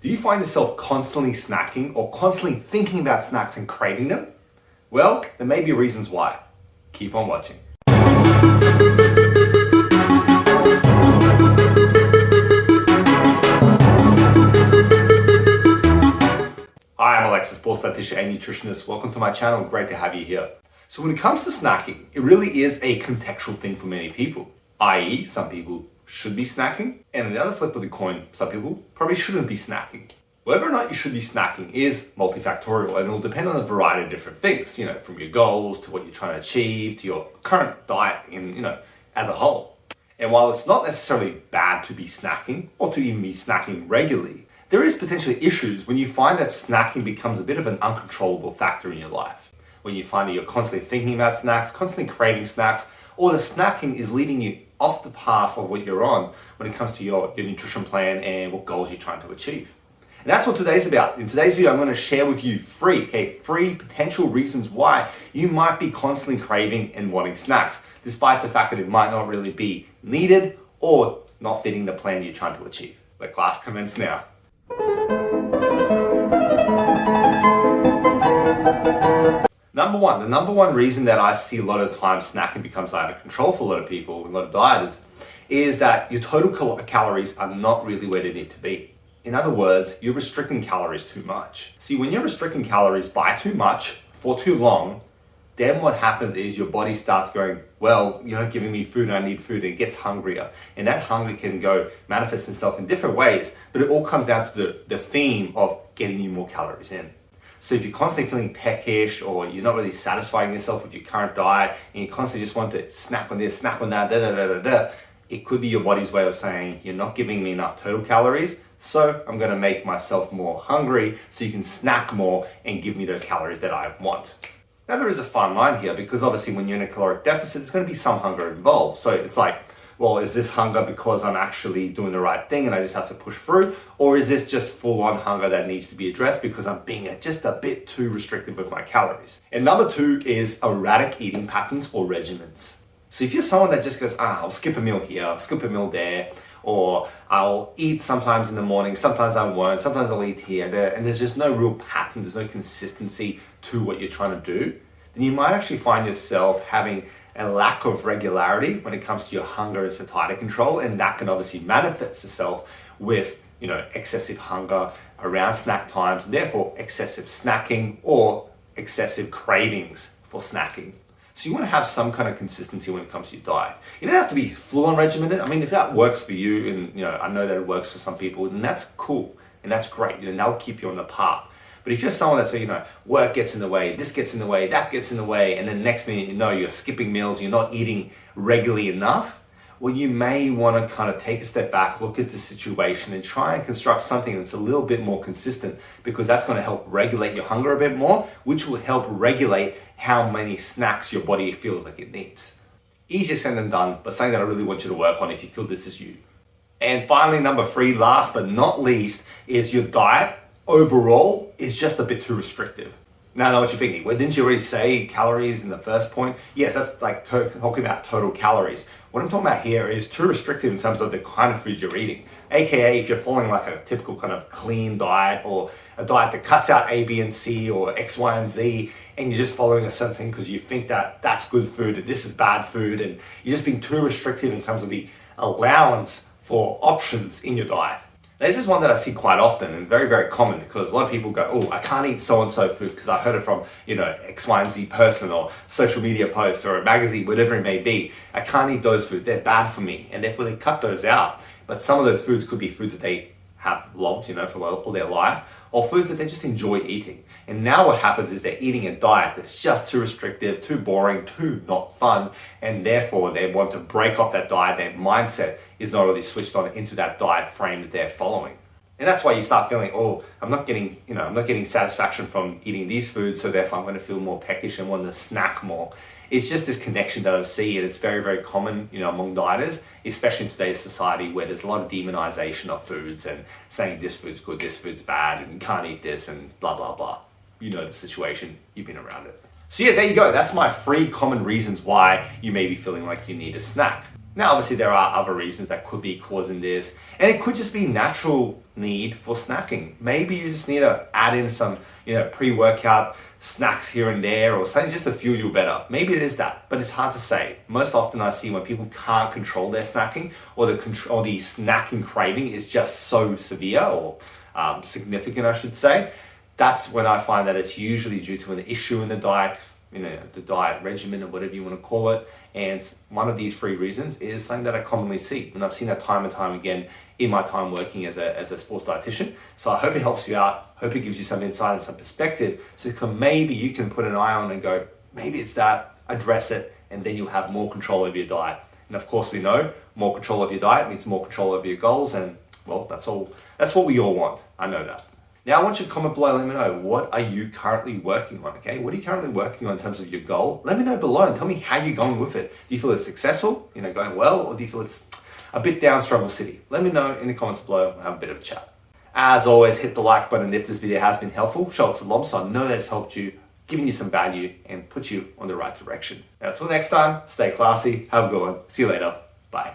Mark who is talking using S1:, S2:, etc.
S1: Do you find yourself constantly snacking or constantly thinking about snacks and craving them? Well, there may be reasons why. Keep on watching. Hi, I'm Alex, a sports dietitian and nutritionist. Welcome to my channel. Great to have you here. So when it comes to snacking, it really is a contextual thing for many people, i.e. some people should be snacking, and on the other flip of the coin, some people probably shouldn't be snacking. Whether or not you should be snacking is multifactorial and it will depend on a variety of different things, from your goals to what you're trying to achieve to your current diet as a whole. And while it's not necessarily bad to be snacking or to even be snacking regularly, there is potentially issues when you find that snacking becomes a bit of an uncontrollable factor in your life. When you find that you're constantly thinking about snacks, constantly craving snacks, or the snacking is leading you off the path of what you're on when it comes to your nutrition plan and what goals you're trying to achieve. And that's what today's about. In today's video, I'm going to share with you three potential reasons why you might be constantly craving and wanting snacks, despite the fact that it might not really be needed or not fitting the plan you're trying to achieve. Let class commence now. The number one reason that I see a lot of times snacking becomes out of control for a lot of people, a lot of dieters, is that your total calories are not really where they need to be. In other words, you're restricting calories too much. See, when you're restricting calories by too much for too long, then what happens is your body starts going, well, you're not giving me food, I need food, and it gets hungrier. And that hunger can go manifest itself in different ways, but it all comes down to the theme of getting you more calories in. So if you're constantly feeling peckish or you're not really satisfying yourself with your current diet and you constantly just want to snack on this, snack on that, it could be your body's way of saying, you're not giving me enough total calories, so I'm going to make myself more hungry so you can snack more and give me those calories that I want. Now there is a fine line here because obviously when you're in a caloric deficit, there's going to be some hunger involved. So it's like, well, is this hunger because I'm actually doing the right thing and I just have to push through? Or is this just full-on hunger that needs to be addressed because I'm being just a bit too restrictive with my calories? And number two is erratic eating patterns or regimens. So if you're someone that just goes, I'll skip a meal here, I'll skip a meal there, or I'll eat sometimes in the morning, sometimes I won't, sometimes I'll eat here and there, and there's just no real pattern, there's no consistency to what you're trying to do, then you might actually find yourself having a lack of regularity when it comes to your hunger and satiety control, and that can obviously manifest itself with excessive hunger around snack times, and therefore excessive snacking or excessive cravings for snacking. So you want to have some kind of consistency when it comes to your diet. You don't have to be full-on regimented. I mean, if that works for you, and I know that it works for some people, then that's cool and that's great. That'll keep you on the path. But if you're someone that's work gets in the way, this gets in the way, that gets in the way, and then next minute you're skipping meals, you're not eating regularly enough, well, you may want to kind of take a step back, look at the situation and try and construct something that's a little bit more consistent, because that's going to help regulate your hunger a bit more, which will help regulate how many snacks your body feels like it needs. Easier said than done, but something that I really want you to work on if you feel this is you. And finally, number three, last but not least, is your diet overall is just a bit too restrictive. Now I know what you're thinking. Well, didn't you already say calories in the first point? Yes, that's like talking about total calories. What I'm talking about here is too restrictive in terms of the kind of food you're eating. AKA if you're following like a typical kind of clean diet or a diet that cuts out A, B, and C or X, Y, and Z, and you're just following a certain thing because you think that that's good food and this is bad food, and you're just being too restrictive in terms of the allowance for options in your diet. Now, this is one that I see quite often and very, very common, because a lot of people go, oh, I can't eat so-and-so food because I heard it from, X, Y, and Z person or social media post or a magazine, whatever it may be. I can't eat those foods. They're bad for me. And therefore they cut those out. But some of those foods could be foods that they have loved, for all their life, or foods that they just enjoy eating. And now what happens is they're eating a diet that's just too restrictive, too boring, too not fun, and therefore they want to break off that diet. Their mindset is not really switched on into that diet frame that they're following. And that's why you start feeling, oh, I'm not getting satisfaction from eating these foods, so therefore I'm going to feel more peckish and want to snack more. It's just this connection that I see, and it's very, very common, among dieters, especially in today's society where there's a lot of demonization of foods and saying this food's good, this food's bad, and you can't eat this, and blah, blah, blah. You know the situation, you've been around it. So yeah, there you go. That's my 3 common reasons why you may be feeling like you need a snack. Now, obviously, there are other reasons that could be causing this, and it could just be natural need for snacking. Maybe you just need to add in some, pre-workout snacks here and there, or something just to fuel you better. Maybe it is that, but it's hard to say. Most often, I see when people can't control their snacking, or the snacking craving is just so severe or significant, I should say. That's when I find that it's usually due to an issue in the diet, the diet regimen or whatever you want to call it. And one of these three reasons is something that I commonly see. And I've seen that time and time again in my time working as a sports dietitian. So I hope it helps you out. Hope it gives you some insight and some perspective. So maybe you can put an eye on and go, maybe it's that, address it, and then you'll have more control over your diet. And of course we know more control of your diet means more control over your goals. And well, that's what we all want. I know that. Now I want you to comment below and let me know, what are you currently working on, okay? What are you currently working on in terms of your goal? Let me know below and tell me how you're going with it. Do you feel it's successful, going well, or do you feel it's a bit down struggle city? Let me know in the comments below and have a bit of a chat. As always, hit the like button if this video has been helpful. Show it some love so I know that it's helped you, given you some value, and put you on the right direction. Now, until next time, stay classy, have a good one. See you later. Bye.